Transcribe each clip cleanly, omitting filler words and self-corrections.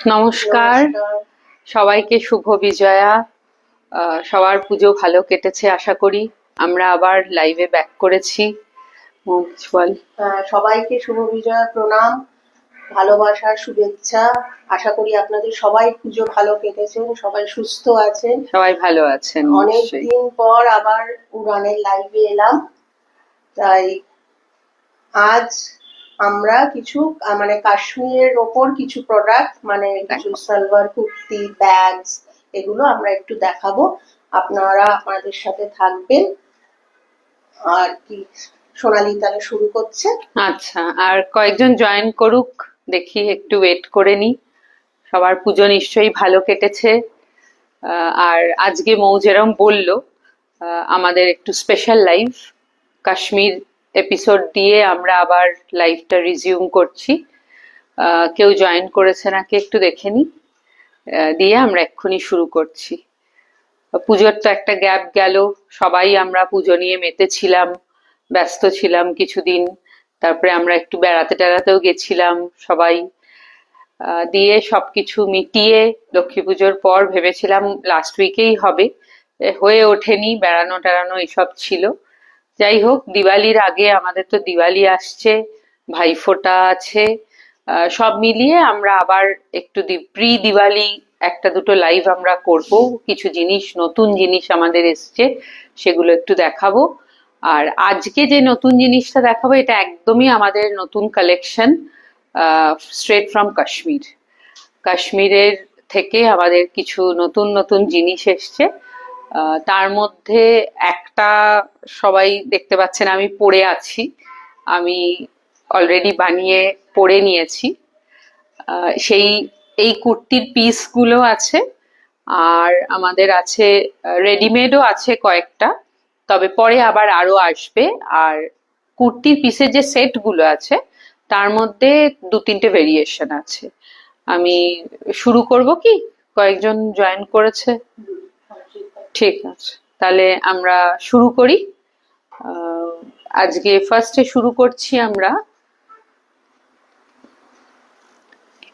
নমস্কার, সবাইকে শুভ বিজয়া। সবার পুজো ভালো কেটেছে আশা করি। আমরা আবার লাইভে ব্যাক করেছি। বল। সবাইকে শুভ বিজয়া, প্রণাম, ভালোবাসার শুভেচ্ছা। আশা করি আপনাদের সবাই পুজো ভালো কেটেছেন, সবাই সুস্থ আছেন। সবাই ভালো আছেন। অনেকদিন পর আবার উড়ানের লাইভে এলাম, তাই আজ আমরা কিছু মানে কাশ্মীরের ওপর কিছু প্রোডাক্ট, মানে কিছু সালোয়ার কুর্তি, ব্যাগস, এগুলো আমরা একটু দেখাবো। আপনারা আমাদের সাথে থাকবেন। আর কি, সোনালি তাহলে শুরু করছে। আচ্ছা, আর কয়েকজন জয়েন করুক, দেখি একটু ওয়েট করে নি। সবার পুজো নিশ্চয়ই ভালো কেটেছে। আর আজকে মৌ যেরম বললো, আমাদের একটু স্পেশাল লাইভ কাশ্মীর এপিসোড দিয়ে আমরা আবার লাইভটা রিজিউম করছি। কেউ জয়েন করেছে নাকি একটু দেখে নি, দিয়ে আমরা এক্ষুনি শুরু করছি। পুজোর তো একটা গ্যাপ গেল, সবাই আমরা পুজো নিয়ে মেতেছিলাম, ব্যস্ত ছিলাম কিছুদিন। তারপরে আমরা একটু বেড়াতে টেড়াতেও গেছিলাম সবাই। দিয়ে সবকিছু মিটিয়ে লক্ষ্মী পুজোর পর ভেবেছিলাম লাস্ট উইকেই হবে, হয়ে ওঠেনি, বেড়ানো টেড়ানো এসব ছিল। যাই হোক, দিওয়ালির আগে আমাদের তো দিওয়ালি আসছে, ভাইফোঁটা আছে, সব মিলিয়ে আমরা আবার একটু প্রি দিওয়ালি একটা দুটো লাইভ আমরা করব। কিছু জিনিস, নতুন জিনিস আমাদের এসছে, সেগুলো একটু দেখাবো। আর আজকে যে নতুন জিনিসটা দেখাবো এটা একদমই আমাদের নতুন কালেকশন, স্ট্রেট ফ্রম কাশ্মীর। কাশ্মীরের থেকে আমাদের কিছু নতুন নতুন জিনিস এসছে। তার মধ্যে একটা সবাই দেখতে পাচ্ছেন আমি পরে আছি, আমি অলরেডি বানিয়ে পরে নিয়েছি। সেই এই কুর্তির পিসগুলো আছে, আর আমাদের আছে রেডিমেডও আছে কয়েকটা, তবে পরে আবার আরো আসবে। আর কুর্তির পিসের যে সেটগুলো আছে তার মধ্যে দু তিনটে ভেরিয়েশন আছে। আমি শুরু করব কি? কয়েকজন জয়েন করেছে, ঠিক আছে, তাহলে আমরা শুরু করি। আজকে ফার্স্টে শুরু করছি আমরা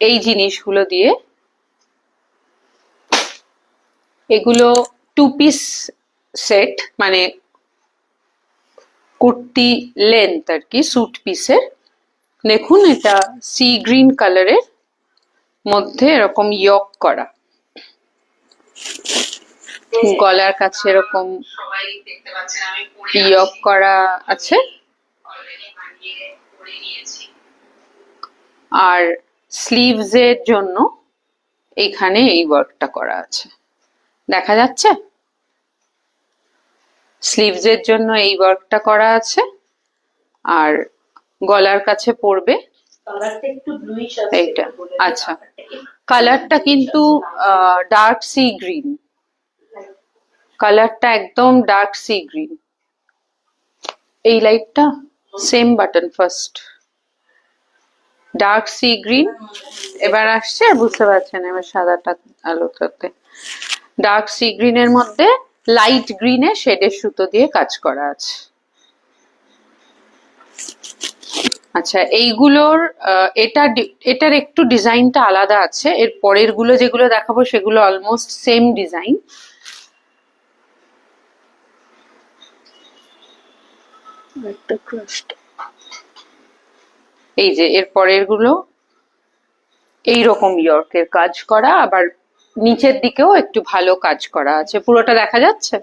এই জিনিসগুলো দিয়ে। এগুলো টু পিস সেট, মানে কুর্তি লেন্থ আর কি, স্যুট পিসের। দেখুন, এটা সি গ্রিন কালারের মধ্যে এরকম ইয়ক করা, গলার কাছে এরকম ইয়ক করা আছে, আর স্লিভস এর জন্য এখানে এই ওয়ার্কটা করা আছে, দেখা যাচ্ছে? স্লিভস এর জন্য এই ওয়ার্কটা করা আছে, আর গলার কাছে পড়বে এইটা। আচ্ছা, কালারটা কিন্তু ডার্ক সি গ্রিন, কালারটা একদম ডার্ক সি গ্রিন। এই লাইটটা same button, first dark sea green, এবার আসছে, আর বুঝতে পারছেন এবার সাদাটা আলোটাতে। ডার্ক সি গ্রিনের মধ্যে লাইট গ্রিনে শেডের সুতো দিয়ে কাজ করা আছে। আচ্ছা, এইগুলোর এটার একটু ডিজাইনটা আলাদা আছে, এর পরের গুলো যেগুলো দেখাবো সেগুলো অলমোস্ট সেম ডিজাইন। এই যে এর পরের গুলো এইরকম ইয়র্কের কাজ করা, আবার নিচের দিকেও একটু ভালো কাজ করা আছে। পুরোটা দেখা যাচ্ছে?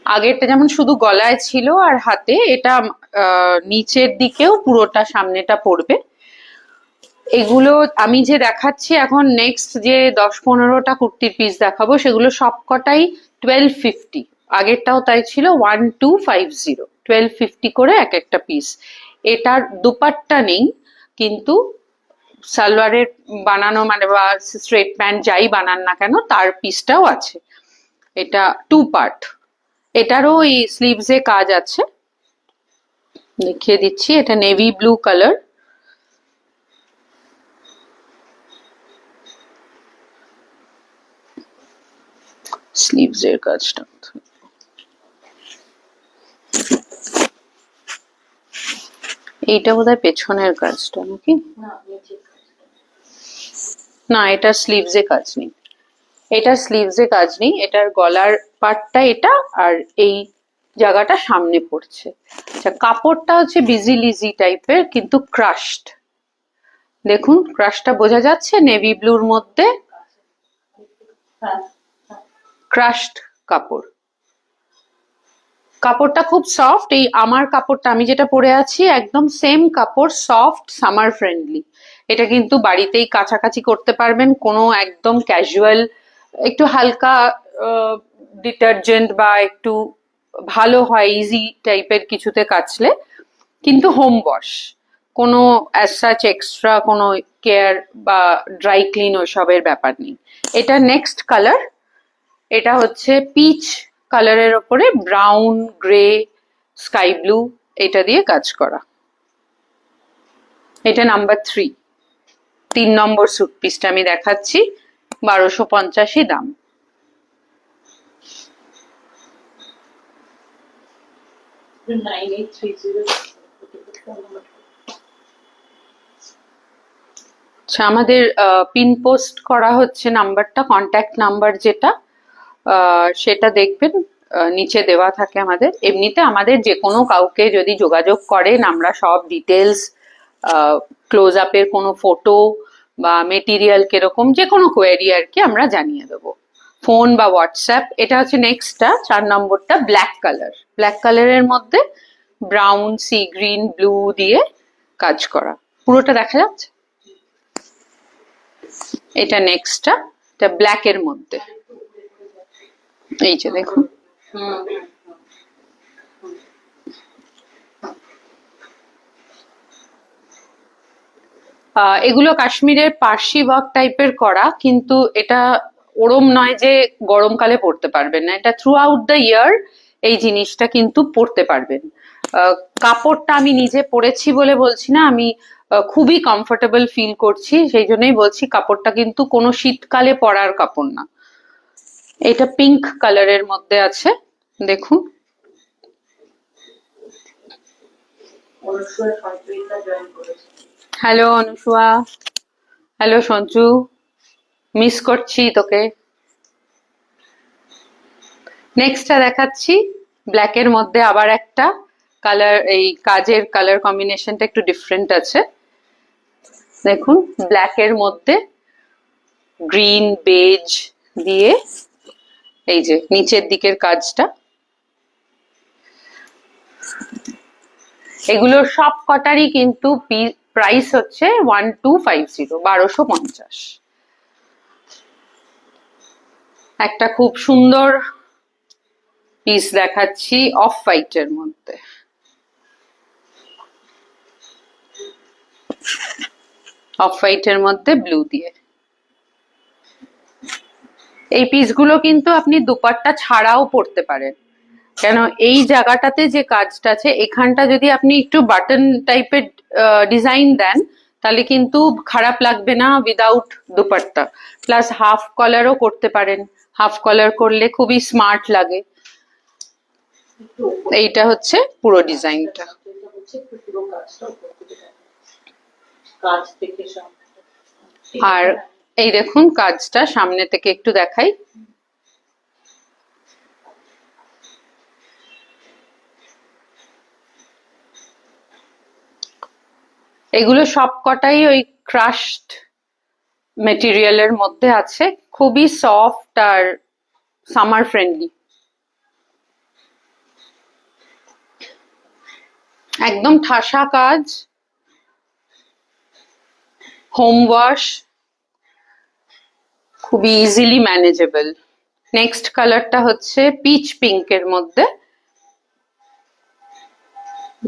আগেরটা যেমন শুধু গলায় ছিল আর হাতে, এটা নিচের দিকেও পুরোটা সামনেটা পড়বে। এগুলো আমি যে দেখাচ্ছি এখন, নেক্সট যে 10-15টা কুর্তির পিস দেখাবো সেগুলো সবকটাই 1250। আগেরটাও তাই ছিল, 1250, 1250 করে এক একটা পিস। এটার দুপাট্টা নেই, কিন্তু সালোয়ারের বানানো মানে বা স্ট্রেট প্যান্ট যাই বানান না কেন তার পিসটাও আছে। এটা 2 পার্ট, এটারও ওই স্লিভসে কাজ আছে, দেখিয়ে দিচ্ছি। এটা নেভি ব্লু কালার, স্লিভস এর কাজটা। এইটা বোধহয় পেছনের কাজটা নাকি? না, এটা স্লিভসে কাজ নেই, এটা স্লিভসে কাজ নেই, এটার গলার পাটটা এটা, আর এই জায়গাটা সামনে পড়ছে। আচ্ছা, কাপড়টা হচ্ছে বিজি লিজি টাইপের কিন্তু ক্রাশড। দেখুন ক্রাশটা বোঝা যাচ্ছে, নেভি ব্লুর মধ্যে হ্যাঁ, ক্রাশড কাপড়। কাপড়টা খুব সফট, এই আমার কাপড়টা আমি যেটা পরে আছি একদম সেম কাপড়, সফট, সামার ফ্রেন্ডলি। এটা কিন্তু বাড়িতেই কাছাকাছি করতে পারবেন, কোনো একদম ক্যাজুয়াল, একটু হালকা ডিটারজেন্ট বা একটু ভালো হয় ইজি টাইপের কিছুতে কাচলে, কিন্তু হোম ওয়াশ, কোনো অ্যাজ সাচ এক্সট্রা কোনো কেয়ার বা ড্রাই ক্লিন ওইসবের ব্যাপার নেই। এটা নেক্সট কালার, এটা হচ্ছে পিচ কালারের ওপরে ব্রাউন, গ্রে, স্কাই ব্লু এটা দিয়ে কাজ করা। এটা নাম্বার 3, 3 নম্বর স্যুট পিসটা আমি দেখাচ্ছি, 1250 দাম। আচ্ছা, আমাদের পিন পোস্ট করা হচ্ছে নাম্বারটা, কন্ট্যাক্ট নাম্বার যেটা সেটা দেখবেন, নিচে দেওয়া থাকে আমাদের। এমনিতে আমাদের যে কোনো কাউকে যদি যোগাযোগ করেন, আমরা সব ডিটেলস, ক্লোজ আপের কোনো ফটো বা মেটেরিয়াল কিরকম, যে কোনো কোয়েরি আর কি আমরা জানিয়ে দেবো, ফোন বা হোয়াটসঅ্যাপ। এটা হচ্ছে নেক্সটটা, 4 নম্বরটা, ব্ল্যাক কালার। ব্ল্যাক কালারের মধ্যে ব্রাউন, সি গ্রিন, ব্লু দিয়ে কাজ করা, পুরোটা দেখা যাচ্ছে। এটা নেক্সটটা, এটা ব্ল্যাক এর মধ্যে, এই যে দেখুন। এগুলো কাশ্মীরের পার্সি ওয়ার্ক টাইপের করা, কিন্তু এটা ওরম নয় যে গরমকালে পরতে পারবেন না, এটা থ্রু আউট দ্য ইয়ার এই জিনিসটা কিন্তু পরতে পারবেন। কাপড়টা আমি নিজে পরেছি বলে বলছি না, আমি খুবই কমফোর্টেবল ফিল করছি, সেই জন্যই বলছি কাপড়টা কিন্তু কোনো শীতকালে পরার কাপড় না। এটা পিঙ্ক কালারের মধ্যে আছে, দেখুন। Hello Anusuya, hello Sanju, miss করছি তোকে। নেক্সটটা দেখাচ্ছি, ব্ল্যাক এর মধ্যে আবার একটা কালার, এই কাজের কালার কম্বিনেশনটা একটু ডিফারেন্ট আছে, দেখুন। ব্ল্যাক এর মধ্যে গ্রিন, বেজ দিয়ে এই যে নিচের দিকের কাজটা। এগুলোর সব কটারই কিন্তু প্রাইস হচ্ছে 1250, 1250। একটা খুব সুন্দর পিস দেখাচ্ছি অফ হোয়াইটের মধ্যে, অফ হোয়াইটের মধ্যে ব্লু দিয়ে। এই পিসগুলো কিন্তু আপনি দুপাট্টা ছাড়াও পরতে পারেন, কেন এই জায়গাটাতে যে কাজটা আছে এখানটা যদি আপনি একটু বাটন টাইপের ডিজাইন দেন, তাহলে কিন্তু খারাপ লাগবে না উইদাউট দুপাট্টা। প্লাস হাফ কলারও করতে পারেন, হাফ কলার করলে খুবই স্মার্ট লাগে। এইটা হচ্ছে পুরো ডিজাইনটা। আর এই দেখুন কাজটা সামনে থেকে একটু দেখাই, এগুলো সব কটাই ওই ক্রাশড মেটেরিয়ালের মধ্যে আছে, খুবই সফট আর সামার ফ্রেন্ডলি, একদম ঠাসা কাজ, হোম ওয়াশ, খুবই ইজিলি ম্যানেজেবল। নেক্সট কালারটা হচ্ছে পিচ পিঙ্কের মধ্যে,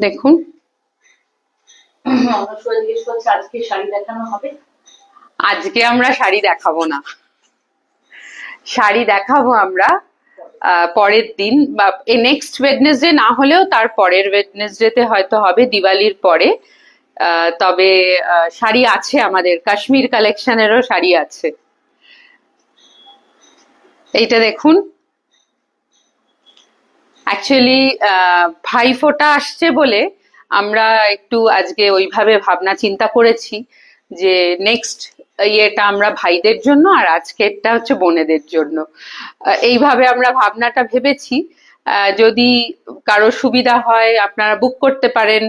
দেখুন। আজকে আমরা শাড়ি দেখাবো না, শাড়ি দেখাবো আমরা পরের দিন, বা নেক্সট ওয়েডনেসডে না হলেও তার পরের ওয়েডনেসডেতে হয়তো হবে, দিওয়ালির পরে। তবে শাড়ি আছে আমাদের, কাশ্মীর কালেকশনেরও শাড়ি আছে। এইটা দেখুন, অ্যাকচুয়ালি ভাইফোঁটা আসছে বলে আমরা একটু আজকে ওইভাবে ভাবনা চিন্তা করেছি যে নেক্সট ইয়েটা আমরা ভাইদের জন্য, আর আজকেরটা হচ্ছে বোনেদের জন্য। এইভাবে আমরা ভাবনাটা ভেবেছি। যদি কারো সুবিধা হয় আপনারা বুক করতে পারেন,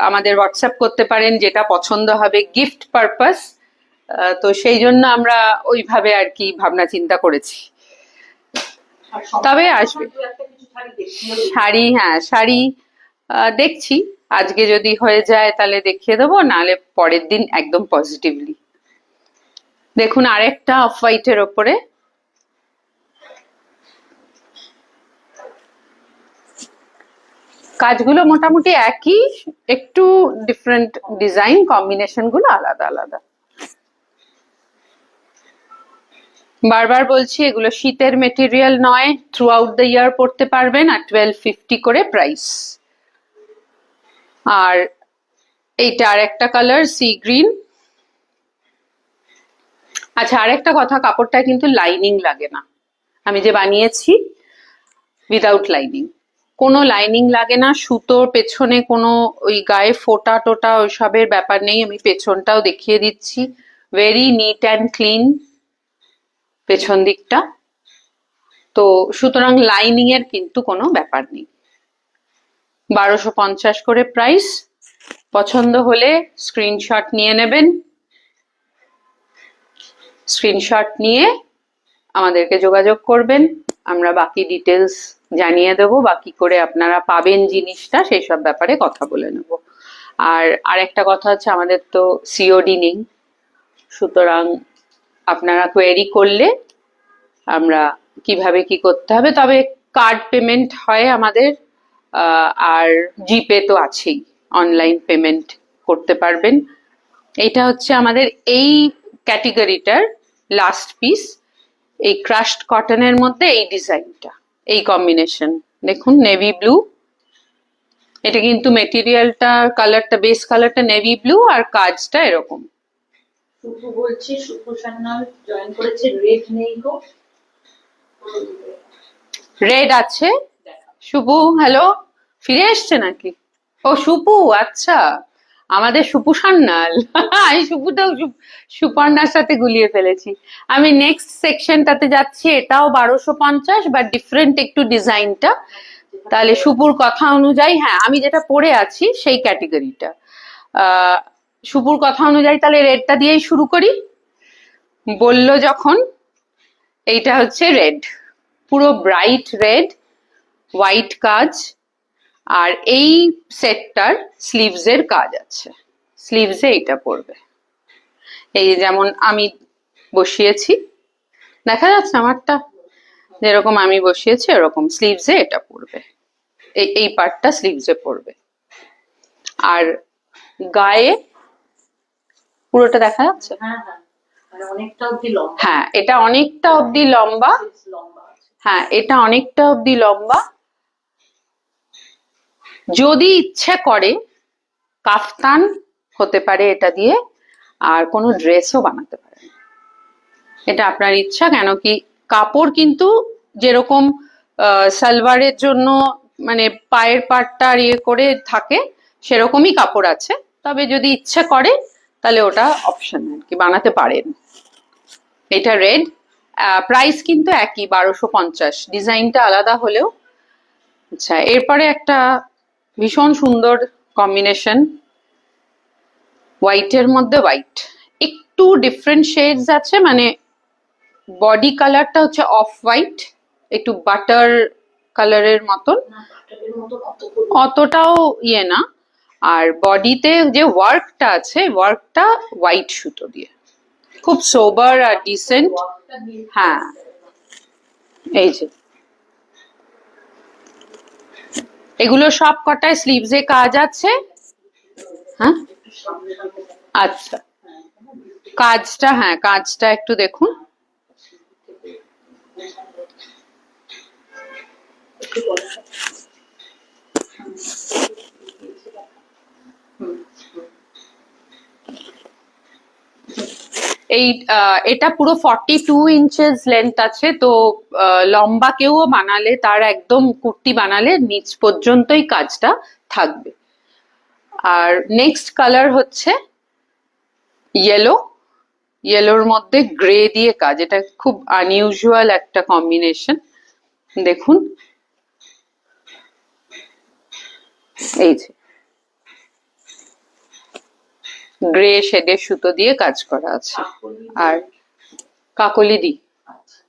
আমাদের হোয়াটসঅ্যাপ করতে পারেন, যেটা পছন্দ হবে গিফট পারপাস। তো সেই জন্য আমরা ওইভাবে আর কি ভাবনা চিন্তা করেছি। তবে আসবে শাড়ি, হ্যাঁ শাড়ি দেখছি, আজকে যদি হয়ে যায় তাহলে দেখিয়ে দেবো, নাহলে পরের দিন একদম পজিটিভলি। দেখুন আরেকটা অফ হোয়াইটের ওপরে, কাজগুলো মোটামুটি একই, একটু ডিফারেন্ট ডিজাইন, কম্বিনেশন গুলো আলাদা আলাদা। বারবার বলছি এগুলো শীতের মেটেরিয়াল নয়, থ্রু আউট দ্য ইয়ার পড়তে পারবেন, আর 1250 করে প্রাইস। আর এইটা আর একটা কালার সি গ্রিন। আচ্ছা আরেকটা কথা, কাপড়টা কিন্তু লাইনিং লাগে না, আমি যে বানিয়েছি উইদাউট লাইনিং, কোনো লাইনিং লাগে না, সুতোর পেছনে কোনো ওই গায়ে ফোটা টোটা ওইসবের ব্যাপার নেই। আমি পেছনটাও দেখিয়ে দিচ্ছি, ভেরি নিট অ্যান্ড ক্লিন পেছন দিকটা। তো সুতরাং লাইনিং এর কিন্তু কোনো ব্যাপার নেই। 1250 করে প্রাইস। পছন্দ হলে স্ক্রিনশট নিয়ে নেবেন, স্ক্রিনশট নিয়ে আমাদেরকে যোগাযোগ করবেন, আমরা বাকি ডিটেলস জানিয়ে দেবো, বাকি করে আপনারা পাবেন জিনিসটা সেই সব ব্যাপারে কথা বলে নেব। আর আরেকটা কথা হচ্ছে আমাদের তো সিওডি নেই, সুতরাং আপনারা কোয়েরি করলে আমরা কিভাবে কি করতে হবে, তবে কার্ড পেমেন্ট হয় আমাদের, আর জিপে তো আছেই, অনলাইন পেমেন্ট করতে পারবেন। এটা হচ্ছে আমাদের এই ক্যাটেগরিটার লাস্ট পিস, এই ক্রাশড কটনের মধ্যে এই ডিজাইনটা, এই কম্বিনেশন দেখুন, নেভি ব্লু। এটা কিন্তু মেটেরিয়ালটা, কালারটা, বেস কালারটা নেভি ব্লু, আর কাজটা এরকম। শুভু বলছি, শুভু সান্যাল জয়েন করেছে, রেড নেই গো। রেড আছে। শুভু হ্যালো, ফিরে এসছে নাকি? ও শুভু, আচ্ছা আমাদের সুপু সান্যাল। আমি সুপুটাও সুপর্ণার সাথে গুলিয়ে ফেলেছি। আমি নেক্সট সেকশনটাতে যাচ্ছি, এটাও 1250, বা ডিফারেন্ট একটু ডিজাইনটা। তাহলে সুপুর কথা অনুযায়ী, হ্যাঁ আমি যেটা পরে আছি সেই ক্যাটেগরিটা, সুপুর কথা অনুযায়ী তাহলে রেডটা দিয়েই শুরু করি। বললো যখন, এইটা হচ্ছে রেড, পুরো ব্রাইট রেড, হোয়াইট কাজ, আর এই সেটটার স্লিভস এর কাজ আছে, স্লিভসে এইটা পড়বে। এই যেমন আমি বসিয়েছি, দেখা যাচ্ছে আমারটা, যেরকম আমি বসিয়েছি এরকম স্লিভসে এটা পড়বে, এই পার্টটা স্লিভসে পড়বে। আর গায়ে পুরোটা দেখা যাচ্ছে, হ্যাঁ এটা অনেকটা অবধি লম্বা, হ্যাঁ এটা অনেকটা অবধি লম্বা। যদি ইচ্ছে করে কাফতান হতে পারে এটা দিয়ে, আর কোনো ড্রেসও বানাতে পারেন, এটা আপনার ইচ্ছা। কেন কি কাপড় কিন্তু যেরকম সালোয়ারের জন্য মানে পায়ের পাটটা আর ইয়ে করে থাকে, সেরকমই কাপড় আছে, তবে যদি ইচ্ছে করে তাহলে ওটা অপশন আর কি, বানাতে পারেন। এটা রেড, প্রাইস কিন্তু একই 1250, ডিজাইনটা আলাদা হলেও। আচ্ছা এরপরে একটা ভীষণ সুন্দর কম্বিনেশন, হোয়াইটের মধ্যে হোয়াইট, একটু ডিফারেন্ট শেডস আছে, মানে বডি কালারটা হচ্ছে অফ হোয়াইট, একটু বাটার কালারের মতন, অতটাও ইয়ে না। আর বডিতে যে ওয়ার্কটা আছে, ওয়ার্কটা হোয়াইট সুতো দিয়ে, খুব সোবার আর ডিসেন্ট। হ্যাঁ এই যে এগুলো সব কটায় স্লিভসে কাজ আছে। হ্যাঁ আচ্ছা, কাজটা, হ্যাঁ কাজটা একটু দেখুন, এই এটা পুরো 42 ইঞ্চেস লেন্থ আছে, তো লম্বা কেউ বানালে, তার একদম কুর্তি বানালে নিচ পর্যন্তই কাজটা থাকবে। আর নেক্সট কালার হচ্ছে ইয়েলো, ইয়েলোর মধ্যে গ্রে দিয়ে কাজ, এটা খুব আনইউজুয়াল একটা কম্বিনেশন। দেখুন এই যে গ্রে শেডের সুতো দিয়ে কাজ করা আছে। আর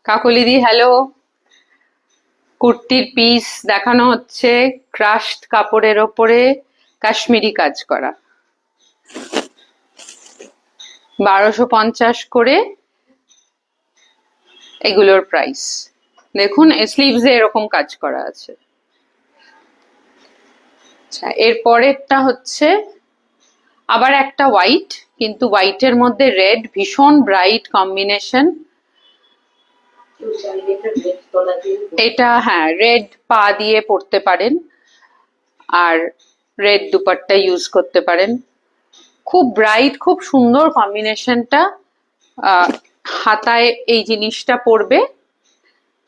কাকলি দি হ্যালো, কুর্তির পিস দেখানো হচ্ছে, ক্রাশড কাপড়ের ওপরে কাশ্মীরি কাজ করা, 1250 করে এগুলোর প্রাইস। দেখুন স্লিভসে এরকম কাজ করা আছে। আচ্ছা, এর পরেরটা হচ্ছে আবার একটা হোয়াইট, কিন্তু হোয়াইটের মধ্যে রেড, ভীষণ ব্রাইট কম্বিনেশন। এটা হ্যাঁ রেড পা দিয়ে পরতে পারেন আর রেড দুপাট্টা ইউজ করতে পারেন। খুব ব্রাইট, খুব সুন্দর কম্বিনেশনটা। হাতায় এই জিনিসটা পরবে,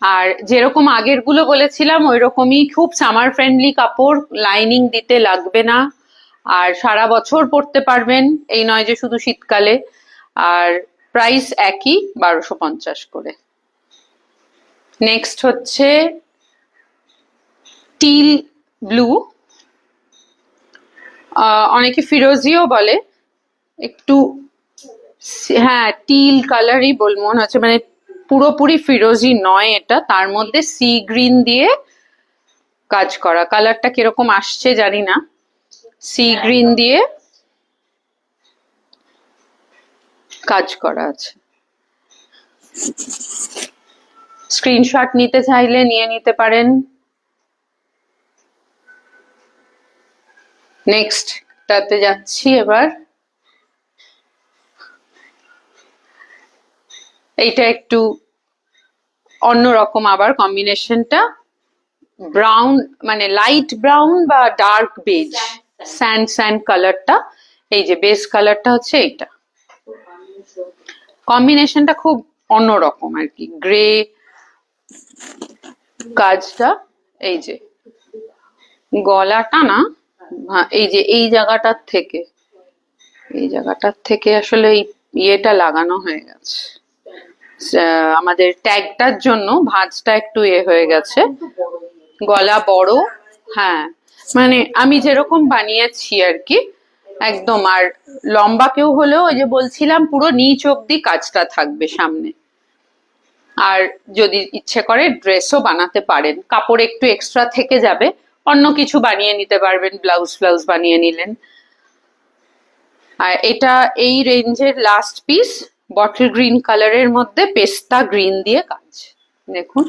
আর যেরকম আগের গুলো বলেছিলাম ওই রকমই খুব সামার ফ্রেন্ডলি কাপড়, লাইনিং দিতে লাগবে না, আর সারা বছর পরতে পারবেন, এই নয় যে শুধু শীতকালে। আর প্রাইস একই, 1250 করে। নেক্সট হচ্ছে টিল ব্লু, অনেকে ফিরোজিও বলে, একটু হ্যাঁ টিল কালারই মনে হচ্ছে, মানে পুরোপুরি ফিরোজি নয় এটা, তার মধ্যে সি গ্রিন দিয়ে কাজ করা। কালারটা কিরকম আসছে জানি না, সি গ্রিন দিয়ে কাজ করা আছে। স্ক্রিনশট নিতে চাইলে নিয়ে নিতে পারেন। নেক্সট টাতে যাচ্ছি এবার। এইটা একটু অন্যরকম আবার কম্বিনেশনটা, ব্রাউন মানে লাইট ব্রাউন বা ডার্ক বেজ, স্যান্ড কালারটা। এই যে বেস কালারটা হচ্ছে এইটা, কম্বিনেশনটা খুব অন্যরকম আর কি। গ্রে কাজটা, এই যে গলাটা না, এই যে এই জায়গাটার থেকে আসলে এই ইয়েটা লাগানো হয়ে গেছে, আমাদের ট্যাগটার জন্য ভাঁজটা একটু হয়ে গেছে। গলা বড়, হ্যাঁ মানে আমি যেরকম বানিয়েছি আর কি একদম। আর লম্বা কেউ হলেও ওই যে বলছিলাম পুরো নিচ অব্দি কাজটা থাকবে সামনে। আর যদি ইচ্ছে করে ড্রেসও বানাতে পারেন, কাপড় একটু এক্সট্রা থেকে যাবে, অন্য কিছু বানিয়ে নিতে পারবেন, ব্লাউজ বানিয়ে নিলেন। আর এটা এই রেঞ্জের লাস্ট পিস, বটল গ্রিন কালারের মধ্যে পেস্তা গ্রিন দিয়ে কাজ। দেখুন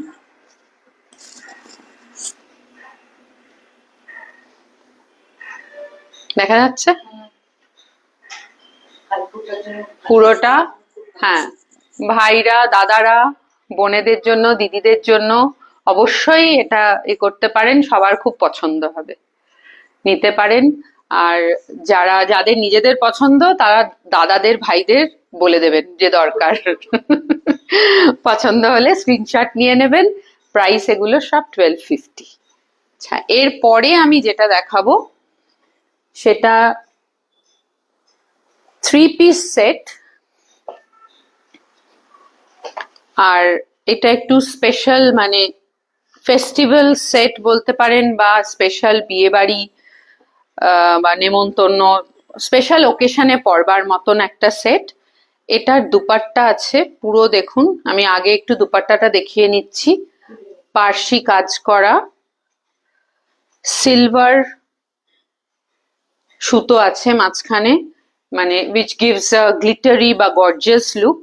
দেখা যাচ্ছে পুরোটা। হ্যাঁ ভাইরা, দাদারা, বোনেদের জন্য, দিদিদের জন্য অবশ্যই এটা করতে পারেন, সবার খুব পছন্দ হবে, নিতে পারেন। আর যাদের নিজেদের পছন্দ তারা দাদাদের, ভাইদের বলে দেবেন যে দরকার। পছন্দ হলে স্ক্রিনশট নিয়ে নেবেন। প্রাইস এগুলো সব 1250। আচ্ছা, এরপরে আমি যেটা দেখাবো সেটা 3 পিস সেট। আর এটা একটু স্পেশাল, মানে ফেস্টিভ্যাল সেট বলতে পারেন, বা স্পেশাল বিয়ে বাড়ি বা নেমন্তন্ন, স্পেশাল ওকেশনে পরবার মতন একটা সেট। এটার দুপাট্টা আছে পুরো, দেখুন আমি আগে একটু দুপাট্টাটা দেখিয়ে নিচ্ছি। পার্সি কাজ করা, সিলভার সুতো আছে মাঝখানে, মানে which gives a glittery বা গর্জিয়াস লুক।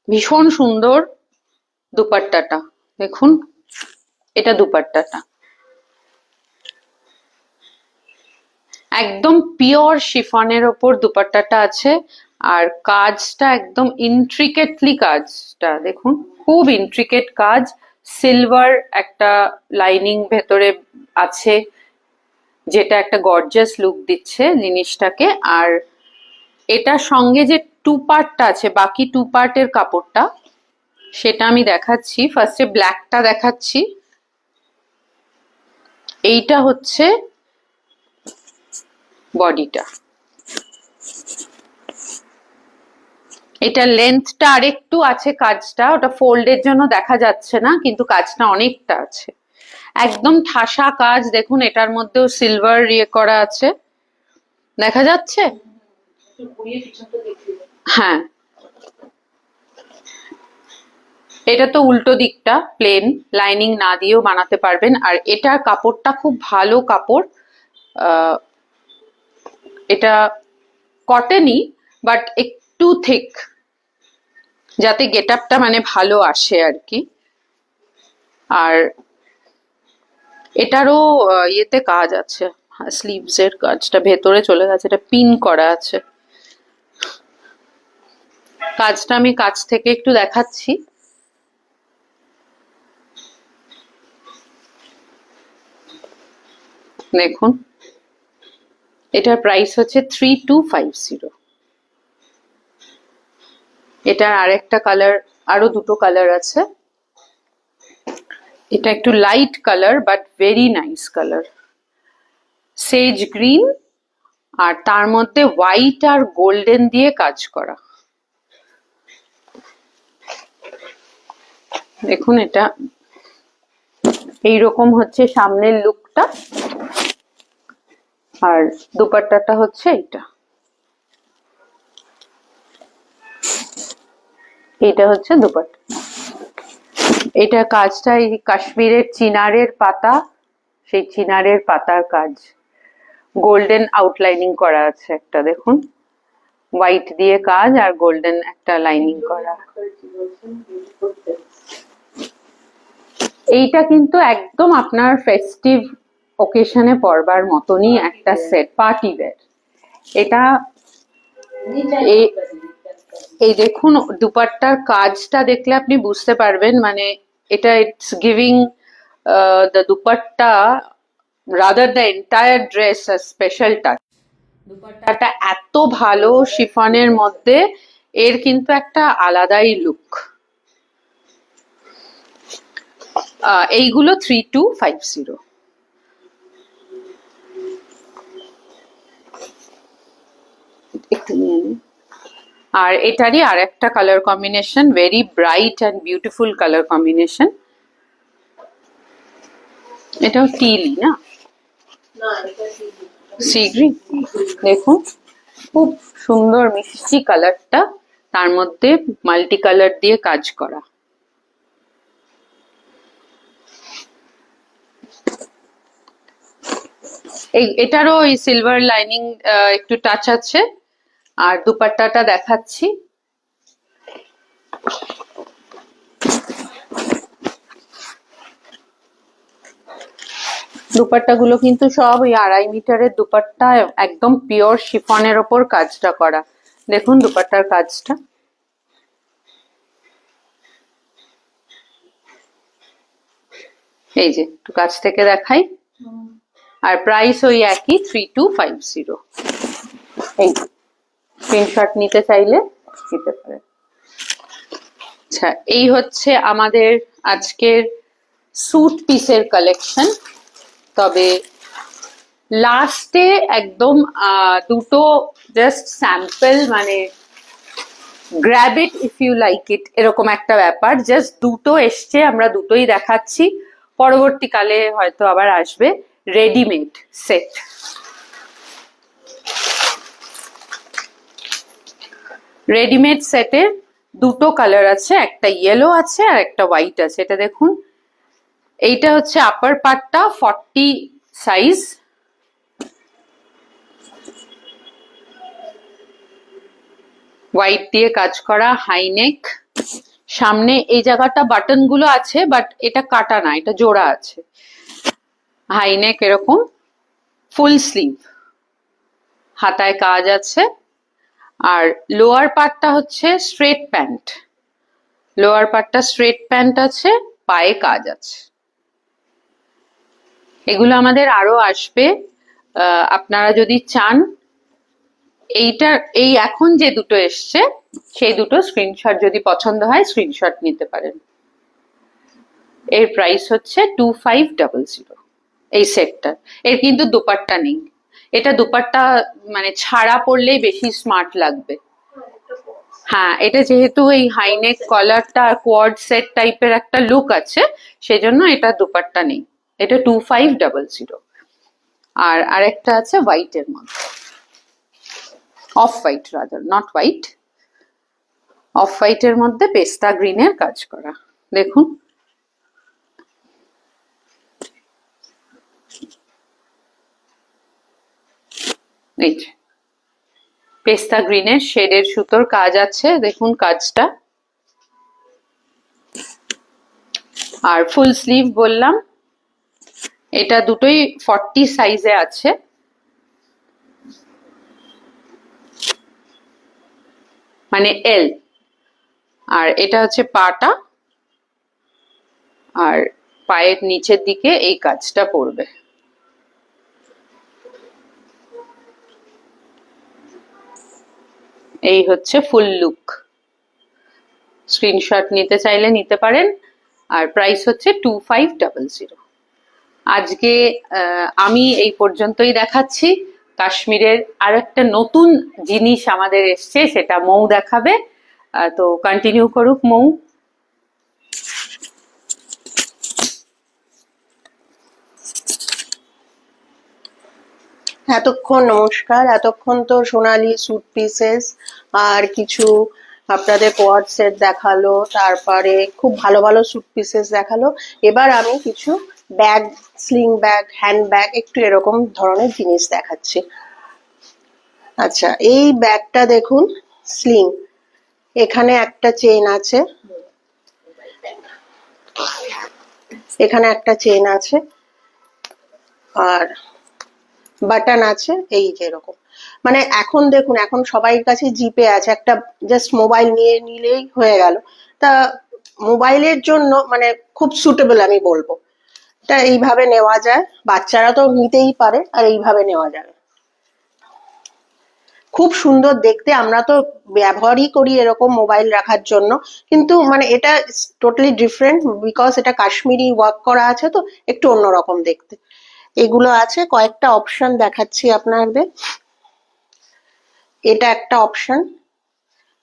ভীষণ সুন্দর দুপাট্টাটা, দেখুন এটা দুপাট্টাটা একদম পিওর শিফনের ওপর দুপাট্টাটা আছে। আর কাজটা একদম ইন্ট্রিকেটলি, কাজটা দেখুন খুব ইন্ট্রিকেট কাজ। সিলভার একটা লাইনিং ভেতরে আছে, যেটা একটা গর্জিয়াস লুক দিচ্ছে জিনিসটাকে। আর এটার সঙ্গে যে টু পার্টটা আছে, বাকি টু পার্টের কাপড়টা, সেটা আমি দেখাচ্ছি। ফার্স্টে ব্ল্যাকটা দেখাচ্ছি। এইটা হচ্ছে বডিটা, এটা লেন্থটা আরেকটু আছে, কাজটা ওটা ফোল্ডের জন্য দেখা যাচ্ছে না, কিন্তু কাজটা অনেকটা আছে, একদম ঠাসা কাজ। দেখুন এটার মধ্যেও সিলভার ইয়ে করা আছে, দেখা যাচ্ছে? হ্যাঁ, এটা তো উল্টো দিকটা প্লেন, লাইনিং না দিয়েও বানাতে পারবেন। আর এটার কাপড়টা খুব ভালো কাপড়, এটা কটনই বাট একটু থিক, যাতে গেট আপটা মানে ভালো আসে আর কি। আর এটারও ইয়েতে কাজ আছে, স্লিভস এর কাজটা ভেতরে চলে গেছে, এটা পিন করা আছে। কাজটা আমি কাছ থেকে একটু দেখাচ্ছি। দেখুন এটার প্রাইস হচ্ছে 3250। এটার আরেকটা কালার, আরো দুটো কালার আছে। এটা একটু light colour but very nice colour, sage green, আর তার মধ্যে হোয়াইট আর গোল্ডেন দিয়ে কাজ করা। দেখুন এটা এইরকম হচ্ছে সামনের লুকটা, আর দুপাট্টাটা হচ্ছে এটা। এটা হচ্ছে দুপাট্টা। এটা কাজটা এই কাশ্মীরের চিনারের পাতা, সেই চিনারের পাতার কাজ, গোল্ডেন আউটলাইনিং করা আছে একটা, দেখুন হোয়াইট দিয়ে কাজ আর গোল্ডেন একটা লাইনিং করা। এইটা কিন্তু একদম আপনার ফেস্টিভ ওকেশনে পরবার মতনই একটা সেট, পার্টি ওয়্যার। এটা এই দেখুন দুপাট্টার কাজটা দেখলে আপনি বুঝতে পারবেন, মানে এটা it's giving the dupatta rather the entire dress a special touch. দুপাট্টাটা এত ভালো শিফনের মধ্যে, এর কিন্তু একটা আলাদাই লুক। এইগুলো 3250। একটু নিয়ে নিন। আর এটারই আর একটা colour combination, very bright and beautiful colour combination. এটাও টিলি না, সি গ্রিন। দেখুন খুব সুন্দর মিষ্টি কালারটা, তার মধ্যে মাল্টি কালার দিয়ে কাজ করা। এটারও ওই সিলভার লাইনিং একটু টাচ আছে। আর দুপাট্টাটা দেখাচ্ছি, দুপাট্টাগুলো কিন্তু সব ওই 2.5 মিটারের দুপাট্টা, একদম পিওর শিফনের ওপর কাজটা করা। দেখুন দুপাট্টার কাজটা, এই যে একটু কাছ থেকে দেখাই। আর প্রাইস ওই একই 3250। এই স্ক্রিনশট নিতে চাইলে নিতে পারেন। আচ্ছা, এই হচ্ছে আমাদের আজকের স্যুট পিসের কালেকশন। তবে লাস্টে একদম দুটো জাস্ট স্যাম্পল, মানে grab it if you like it এরকম একটা ব্যাপার, জাস্ট দুটো এসছে, আমরা দুটোই দেখাচ্ছি। পরবর্তীকালে হয়তো আবার আসবে রেডিমেড সেট। রেডিমেড সেটের দুটো কালার আছে, একটা ইয়েলো আছে আর একটা হোয়াইট আছে। এটা দেখুন, এইটা হচ্ছে আপার পার্টটা 40 সাইজ, হোয়াইট দিয়ে কাজ করা, হাই নেক। সামনে এই জায়গাটা বাটন গুলো আছে বাট এটা কাটা না, এটা জোড়া আছে। হাই নেক এরকম, ফুল স্লিভ, হাতায় কাজ আছে। আর লোয়ার পার্টটা হচ্ছে স্ট্রেট প্যান্ট, লোয়ার পার্টটা স্ট্রেট প্যান্ট আছে, পায়ে কাজ আছে। এগুলো আমাদের আরো আসবে, আপনারা যদি চান। এইটার এই এখন যে দুটো এসছে সেই দুটো স্ক্রিনশট যদি পছন্দ হয় স্ক্রিনশট নিতে পারেন। এর প্রাইস হচ্ছে 2500 এই সেটটার। এর কিন্তু দুপাট্টা নেই, এটা দুপাট্টা মানে ছাড়া পড়লেই বেশি স্মার্ট লাগবে। হ্যাঁ, এটা যেহেতু এই হাইনেক কলারটা কোয়াড সেট টাইপের একটা লুক আছে, সেজন্য এটা দুপাট্টা নেই। এটা 2500। আর আরেকটা আছে হোয়াইটের মধ্যে, off white rather, not white, of হোয়াইটের মধ্যে পেস্তা গ্রিনের কাজ করা। দেখুন, এই যে পেস্তা গ্রিনের শেডের সুতোর কাজ আছে, দেখুন কাজটা। আর ফুল স্লিভ বললাম, এটা দুটোই 40 সাইজে আছে। মানে এল। আর এটা হচ্ছে পাটা, আর পায়ের নিচের দিকে এই কাজটা পড়বে। এই হচ্ছে ফুল লুক। স্ক্রিনশট নিতে চাইলে নিতে পারেন। আর প্রাইস হচ্ছে 2500। আজকে আমি এই পর্যন্তই দেখাচ্ছি। কাশ্মীরের আর একটা নতুন জিনিস আমাদের এসছে, সেটা মৌ দেখাবে। তো কন্টিনিউ করুক মৌ। নমস্কার। এতক্ষণ তো সোনালি স্যুট পিসেস আর কিছু আপনাদের কোয়াড সেট দেখালো, তারপরে খুব ভালো ভালো স্যুট পিসেস দেখালো। এবার আমি কিছু bag, sling bag, hand bag, একটু এরকম ধরনের জিনিস দেখাচ্ছি। আচ্ছা, এই ব্যাগটা দেখুন, স্লিং। এখানে একটা চেন আছে, এখানে একটা চেন আছে, আর বাটন আছে, এই যে এরকম। মানে এখন দেখুন, এখন সবাই কাছে জিপে আছে, একটা জাস্ট মোবাইল নিয়ে নিলেই হয়ে গেল। তা মোবাইলের জন্য মানে খুব সুটেবল আমি বলবো। তা এইভাবে নেওয়া যায়, বাচ্চারা তো নিতেই পারে, আর এইভাবে নেওয়া যাবে। খুব সুন্দর দেখতে, আমরা তো ব্যবহারই করি এরকম মোবাইল রাখার জন্য, কিন্তু মানে এটা টোটালি ডিফারেন্ট, বিকজ এটা কাশ্মীরি ওয়ার্ক করা আছে, তো একটু অন্যরকম দেখতে। এগুলো আছে, কয়েকটা অপশন দেখাচ্ছি আপনাদের। এটা একটা অপশন,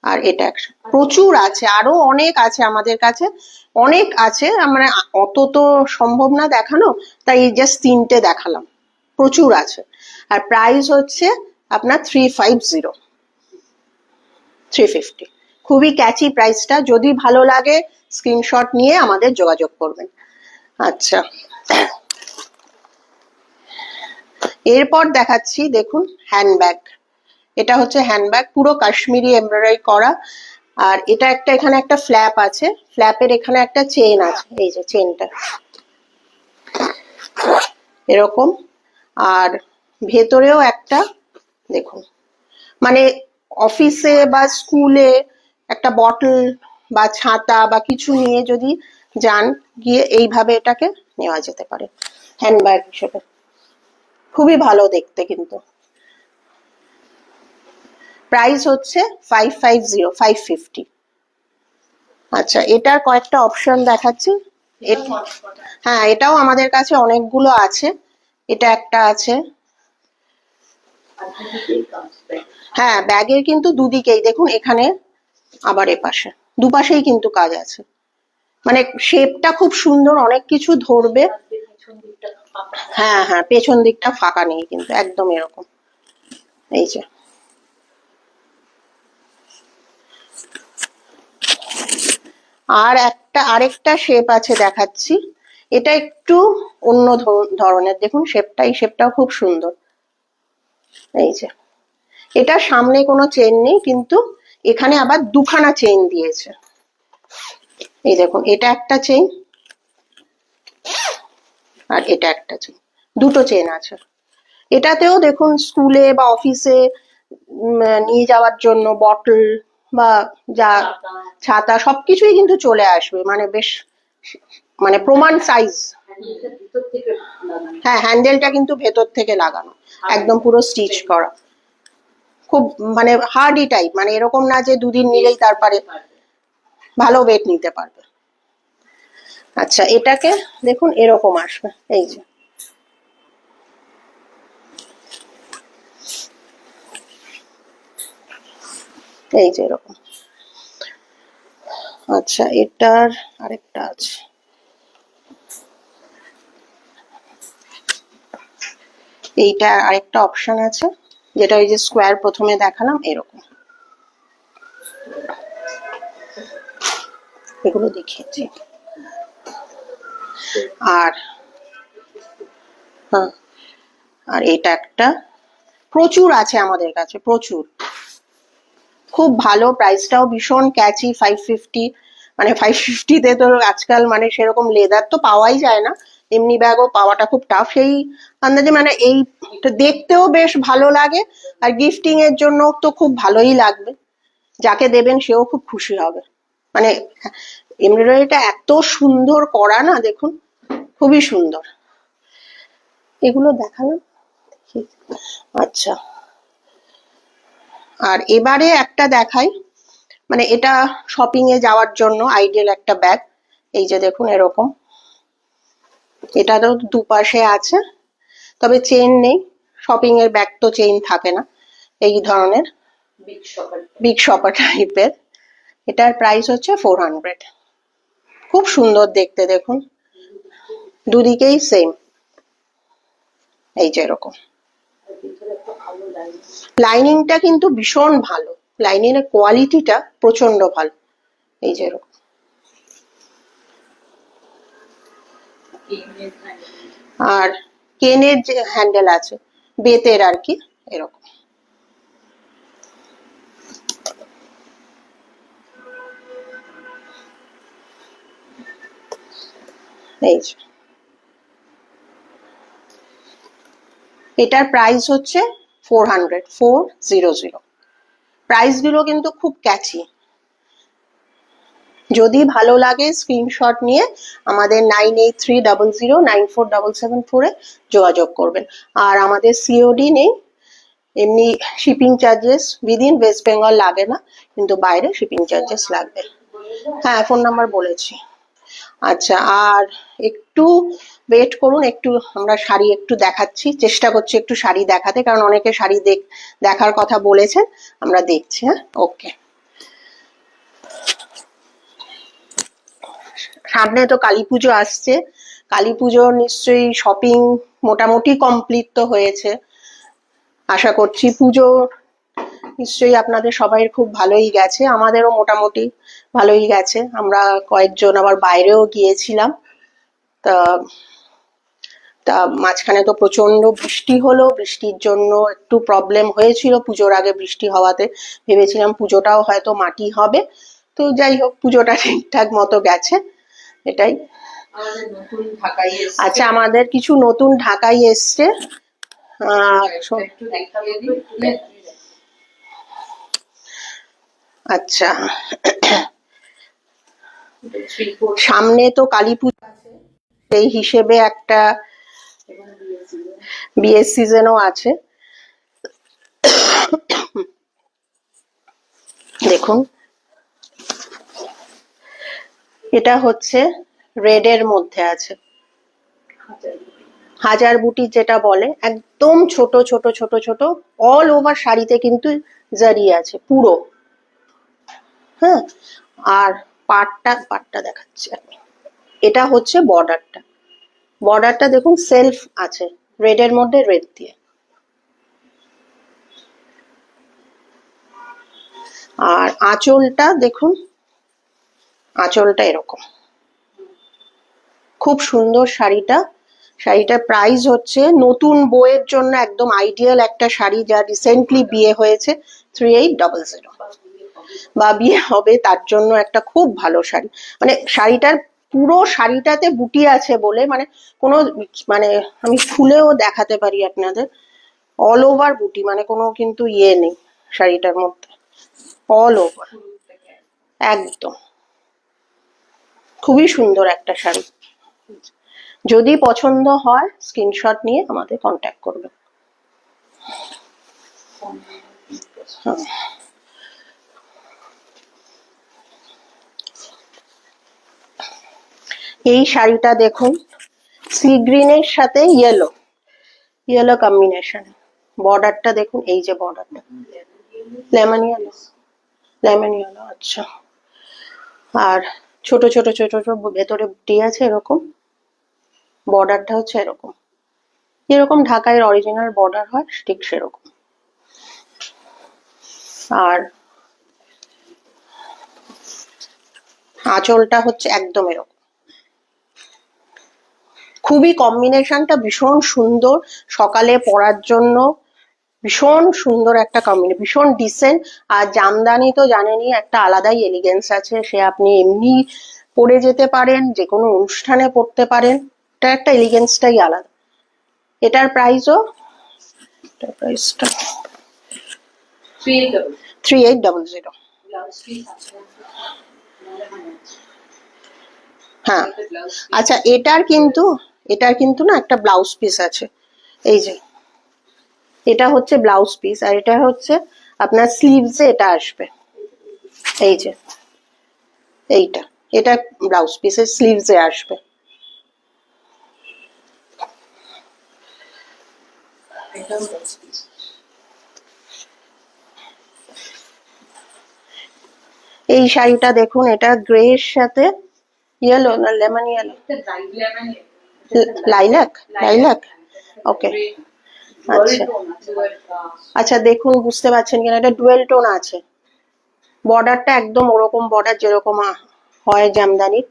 আর এটা একটা। প্রচুর আছে, আরো অনেক আছে আমাদের কাছে, অনেক আছে। মানে অত তো সম্ভব না দেখানো, তাই জাস্ট তিনটে দেখালাম। প্রচুর আছে। আর প্রাইস হচ্ছে আপনার 350, 350। খুবই ক্যাচি প্রাইসটা। যদি ভালো লাগে স্ক্রিনশট নিয়ে আমাদের যোগাযোগ করবেন। আচ্ছা, এরপর দেখাচ্ছি, দেখুন হ্যান্ডব্যাগ। এটা হচ্ছে হ্যান্ডব্যাগ, পুরো কাশ্মীরি এমব্রয়ডারি করা। আর এটা একটা, এখানে একটা ফ্ল্যাপ আছে, ফ্ল্যাপের এখানে একটা চেন আছে, এই যে চেনটা এরকম। আর ভেতরেও একটা, দেখুন, মানে অফিসে বা স্কুলে একটা বটল বা ছাতা বা কিছু নিয়ে যদি যান, গিয়ে এইভাবে এটাকে নেওয়া যেতে পারে হ্যান্ডব্যাগ হিসেবে। খুবই ভালো দেখতে কিন্তু। প্রাইস হচ্ছে 550, 550। আচ্ছা, এটার কয়েকটা অপশন দেখাচ্ছি। হ্যাঁ, এটাও আমাদের কাছে অনেকগুলো আছে। এটা একটা আছে। হ্যাঁ, ব্যাগের কিন্তু দুদিকেই দেখুন, এখানে আবার এপাশে, দুপাশেই কিন্তু কাজ আছে। মানে শেপটা খুব সুন্দর, অনেক কিছু ধরবে। হ্যাঁ হ্যাঁ, পেছন দিকটা ফাঁকা নেই কিন্তু, একদম এরকম। এই যে, আর একটা, আরেকটা শেপ আছে দেখাচ্ছি। এটা একটু অন্য ধরনের, দেখুন শেপটা, এই শেপটাও খুব সুন্দর। এই যে, এটা সামনে কোনো চেন নেই, কিন্তু এখানে আবার দুখানা চেন দিয়েছে। এই দেখুন, এটা একটা চেন, আর এটা একটা চেন, দুটো চেন আছে। এটাতেও দেখুন স্কুলে বা অফিসে নিয়ে যাওয়ার জন্য বটল বা যা ছাতা সবকিছুই কিন্তু চলে আসবে। মানে বেশ, মানে প্রমাণ সাইজ। হ্যাঁ, হ্যান্ডেলটা কিন্তু ভেতর থেকে লাগানো, একদম পুরো স্টিচ করা। খুব মানে হার্ডি টাইপ, মানে এরকম না যে দুদিন নিলেই তারপরে, ভালো ওয়েট নিতে পারবে। আচ্ছা, এটাকে দেখুন এরকম আসবে, এই যে, এই যে এরকম। আচ্ছা, এটার আরেকটা আছে, এইটা আরেকটা অপশন আছে, যেটা ওই যে স্কোয়ার প্রথমে দেখালাম এরকম, এগুলো দেখিয়েছি। আর হ্যাঁ, আর এটা একটা, প্রচুর আছে আমাদের কাছে, প্রচুর, খুব ভালো, প্রাইসটাও ভীষণ ক্যাচি, 550। মানে 550-তে তো আজকাল মানে সেরকম লেদার তো পাওয়াই যায় না, এমনি ব্যাগও পাওয়াটা খুব টাফ, সেই আন্দাজে মানে এই দেখতেও বেশ ভালো লাগে, আর গিফটিং এর জন্য তো খুব ভালোই লাগবে, যাকে দেবেন সেও খুব খুশি হবে। মানে এমব্রয়ডারিটা এত সুন্দর করা না, দেখুন, খুবই সুন্দর। এগুলো দেখালাম। আচ্ছা, আর এবারে একটা দেখাই, মানে এটা শপিং এ যাওয়ার জন্য আইডিয়াল একটা ব্যাগ। এই যে দেখুন এরকম, এটা তো দুপাশে আছে, তবে চেইন নেই, শপিং এর ব্যাগ তো চেইন থাকে না, এই ধরনের বিগ শপার টাইপের। এটার প্রাইস হচ্ছে 400। খুব সুন্দর দেখতে, দেখুন দুদিকেই সেম, এই যে এরকম। লাইনিংটা কিন্তু ভীষণ ভালো, লাইনিং এর কোয়ালিটিটা প্রচন্ড ভালো, এই যে এরকম। আর কেনের যে হ্যান্ডেল আছে, বেতের আর কি, এরকম। এই যে, এটার প্রাইস হচ্ছে 400। প্রাইস গুলো কিন্তু খুব ক্যাচি। যদি ভালো লাগে স্ক্রিনশট নিয়ে আমাদের 9830094774 এ যোগাযোগ করবেন। আর আমাদের সিওডি নেই, এমনি shipping charges within West Bengal লাগে না, কিন্তু বাইরে শিপিং চার্জেস লাগবে। হ্যাঁ, ফোন নাম্বার বলেছি। আচ্ছা, আর একটু ওয়েট করুন, একটু আমরা শাড়ি একটু দেখাচ্ছি, চেষ্টা করছি একটু শাড়ি দেখাতে, কারণ অনেকে শাড়ি দেখার কথা বলেছেন, আমরা দেখছি। হ্যাঁ, ওকে। সামনে তো কালী পুজো আসছে, কালী পুজোর নিশ্চয়ই শপিং মোটামুটি কমপ্লিট তো হয়েছে, আশা করছি পুজো নিশ্চয়ই আপনাদের সবাই খুব ভালোই গেছে, আমাদেরও মোটামুটি ভালোই গেছে। আমরা কয়েকজন আবার বাইরেও গিয়েছিলাম, তা তা মাঝখানে তো প্রচন্ড বৃষ্টি হলো, বৃষ্টির জন্য একটু প্রবলেম হয়েছিল পুজোর আগে, বৃষ্টি হওয়াতে ভেবেছিলাম পুজোটাও হয়তো মাটি হবে, তো যাই হোক পুজোটা ঠিকঠাক মতো গেছে, এটাই। আচ্ছা, আমাদের কিছু নতুন ঢাকাই এসছে, আচ্ছা, সামনে তো কালী পুজো আছে, সেই হিসেবে একটা বিয়ের সিজনও আছে। দেখুন, এটা হচ্ছে রেড এর মধ্যে আছে, হাজার বুটি যেটা বলে, একদম ছোট ছোট ছোট ছোট, অল ওভার শাড়িতে কিন্তু জারি আছে পুরো। হ্যাঁ, আর পাটটা দেখাচ্ছি আমি, এটা হচ্ছে বর্ডারটা, বর্ডারটা দেখুন সেলফ আছে, রেড এর মধ্যে রেড দিয়ে। আর আঁচলটা দেখুন, আঁচলটা এরকম, খুব সুন্দর শাড়িটা। শাড়িটার প্রাইস হচ্ছে, নতুন বউয়ের জন্য একদম আইডিয়াল একটা শাড়ি, যা রিসেন্টলি বিয়ে হয়েছে, 3800, বা বিয়ে হবে তার জন্য একটা খুব ভালো শাড়ি। মানে শাড়িটার পুরো শাড়িটাতে বুটি আছে বলে, মানে কোনো, মানে আমি খুলেও দেখাতে পারি আপনাদের, অল ওভার বুটি, মানে কোনো কিন্তু ইয়ে নেই শাড়িটার মধ্যে, অল ওভার, একদম খুবই সুন্দর একটা শাড়ি। যদি পছন্দ হয় স্ক্রিনশট নিয়ে আমাদের কন্ট্যাক্ট করবেন। এই শাড়িটা দেখুন, সি গ্রিনের সাথে ইয়েলো, ইয়েলো কম্বিনেশন, বর্ডারটা দেখুন, এই যে বর্ডারটা লেমন ইয়েলো, লেমন ইয়েলো। আচ্ছা, আর ছোট ছোট ছোট ছোট ভেতরে বুটি আছে এরকম, বর্ডারটা হচ্ছে এরকম, যেরকম ঢাকায় অরিজিনাল বর্ডার হয় ঠিক সেরকম। আর আঁচলটা হচ্ছে একদম এরকম। খুবই কম্বিনেশনটা ভীষণ সুন্দর, সকালে পরার জন্য ভীষণ সুন্দর একটা কম্বিনেশন, ভীষণ ডিসেন্ট। আর জামদানি তো জানেনই একটা আলাদাই এলিগেন্স আছে, সে আপনি এমনি পরে যেতে পারেন, যে কোনো অনুষ্ঠানে পরতে পারেন, এটা একটা এলিগেন্সটাই আলাদা। এটার প্রাইসও, এটার প্রাইসটা 3800। হ্যাঁ, আচ্ছা এটার কিন্তু না একটা ব্লাউজ পিস আছে, এই যে এটা হচ্ছে ব্লাউজ পিস, আর এটা হচ্ছে আপনার স্লিভসে এটা আসবে, এই যে এইটা, এটা ব্লাউজ পিসের স্লিভসে আসবে। এই শাড়িটা দেখুন, এটা গ্রে এর সাথে ইয়েলো না লেমন ইয়েলো, লাইলাক, লাইলাক, ওকে। আচ্ছা আচ্ছা, দেখুন বুঝতে পারছেন কিনা, এটা ডুয়েল টোন আছে, বর্ডারটা একদম ওরকম বর্ডার যেরকম হয় জামদানির।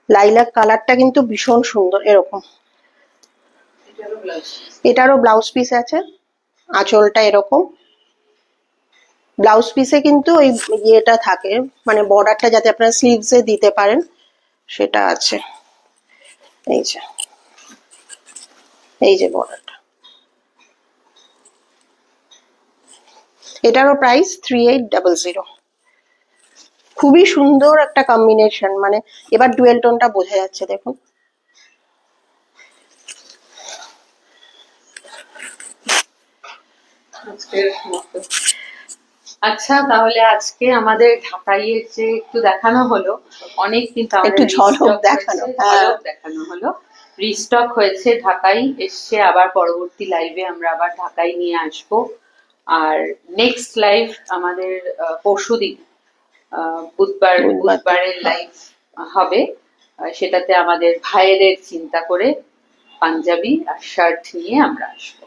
লাইলাক কালারটা কিন্তু ভীষণ সুন্দর এরকম। এটারও ব্লাউজ পিস আছে, আঁচলটা এরকম। ব্লাউজ পিসে কিন্তু ওই ইয়েটা থাকে, মানে বর্ডারটা যাতে আপনারা স্লিভসে দিতে পারেন সেটা আছে, এই যে এই যে বর্ডারটা। এটারও প্রাইস 3800। খুবই সুন্দর একটা কম্বিনেশন, মানে এবার ডুয়েল টোনটা বোঝা যাচ্ছে দেখুন। আচ্ছা, তাহলে আজকে আমাদের ঢাকাইয়ের যে একটু দেখানো হলো, অনেক কিন্তু একটু ঝলক দেখানো, ঝলক দেখানো হলো, রিস্টক হয়েছে, ঢাকাই এসছে, আবার পরবর্তী লাইভে আমরা আবার ঢাকাই নিয়ে আসবো। আর নেক্সট লাইভ আমাদের পরশুদিন বুধবারের লাইভ হবে, সেটাতে আমাদের ভাইয়ের চিন্তা করে পাঞ্জাবি আর শার্ট নিয়ে আমরা আসবো।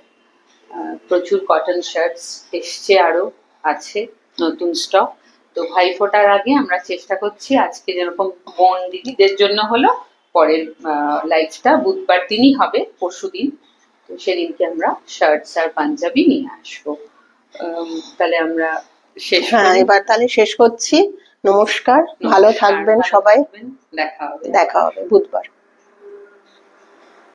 প্রচুর কটন শার্টস এসছে, আরো আছে নতুন স্টক। তো ভাইফোঁটার আগে আমরা চেষ্টা করছি, আজকে যেরকম বোন দিদিদের জন্য হলো, পরের লাইভটা বুধবার দিনই হবে, পরশুদিন। তো সেদিনকে আমরা শার্টস আর পাঞ্জাবি নিয়ে আসবো। তাহলে আমরা শেষ, হ্যাঁ এবার তাহলে শেষ করছি। নমস্কার, ভালো থাকবেন সবাই, দেখা হবে বুধবার।